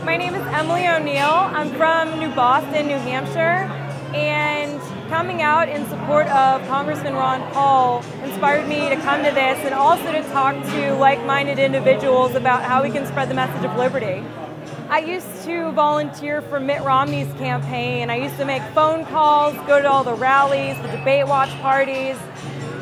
My name is Emily O'Neill. I'm from New Boston, New Hampshire, and coming out in support of Congressman Ron Paul inspired me to come to this and also to talk to like-minded individuals about how we can spread the message of liberty. I used to volunteer for Mitt Romney's campaign. I used to make phone calls, go to all the rallies, the debate watch parties,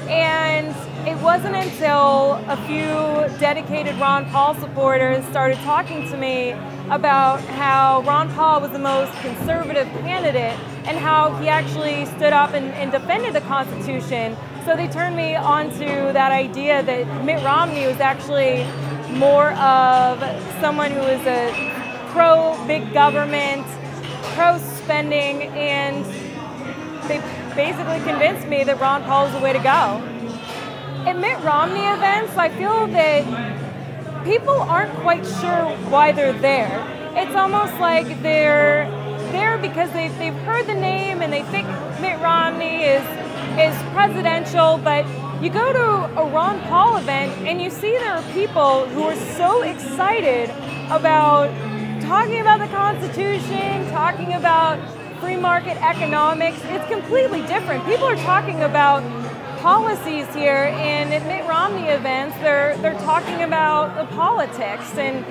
and it wasn't until a few dedicated Ron Paul supporters started talking to me about how Ron Paul was the most conservative candidate and how he actually stood up and defended the Constitution. So they turned me onto that idea that Mitt Romney was actually more of someone who is a pro-big government, pro-spending, and they basically convinced me that Ron Paul is the way to go. At Mitt Romney events, I feel that people aren't quite sure why they're there. It's almost like they're there because they've heard the name and they think Mitt Romney is presidential, but you go to a Ron Paul event and you see there are people who are so excited about talking about the Constitution, talking about free market economics. It's completely different. People are talking about policies here, and at Mitt Romney events, they're talking about the politics, and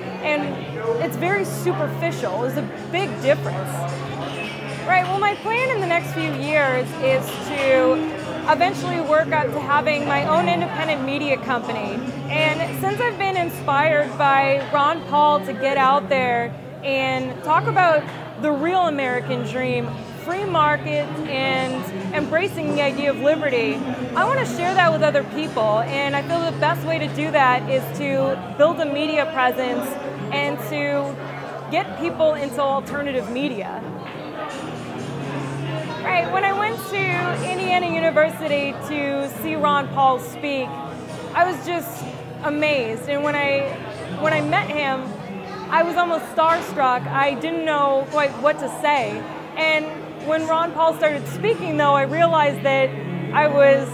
it's very superficial. There's a big difference. Right, well, my plan in the next few years is to eventually work up to having my own independent media company. And since I've been inspired by Ron Paul to get out there and talk about the real American dream, free market, and embracing the idea of liberty, I want to share that with other people. And I feel the best way to do that is to build a media presence and to get people into alternative media. Right, when I went to Indiana University to see Ron Paul speak, I was just amazed. And when I met him, I was almost starstruck. I didn't know quite what to say. And when Ron Paul started speaking, though, I realized that I was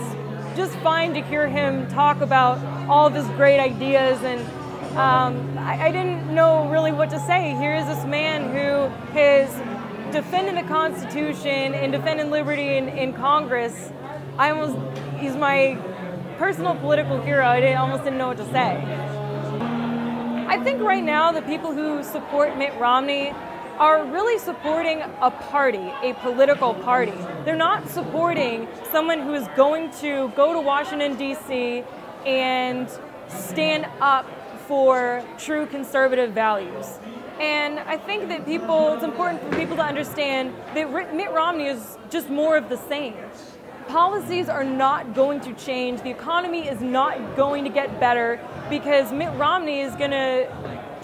just fine to hear him talk about all of his great ideas, and I didn't know really what to say. Here is this man who has defended the Constitution and defended liberty in Congress. He's my personal political hero. I almost didn't know what to say. I think right now the people who support Mitt Romney are really supporting a party, a political party. They're not supporting someone who is going to go to Washington, D.C. and stand up for true conservative values. And I think that it's important for people to understand that Mitt Romney is just more of the same. Policies are not going to change. The economy is not going to get better because Mitt Romney is going to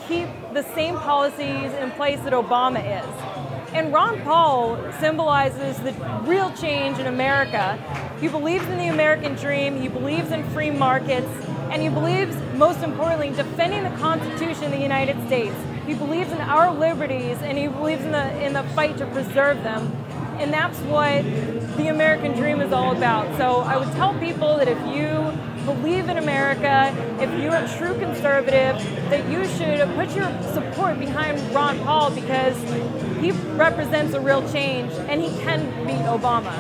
keep the same policies in place that Obama is. And Ron Paul symbolizes the real change in America. He believes in the American dream, he believes in free markets, and he believes, most importantly, in defending the Constitution of the United States. He believes in our liberties, and he believes in the fight to preserve them. And that's what the American dream is all about. So I would tell people that if you believe in America, if you're a true conservative, that you should put your support behind Ron Paul because he represents a real change and he can beat Obama.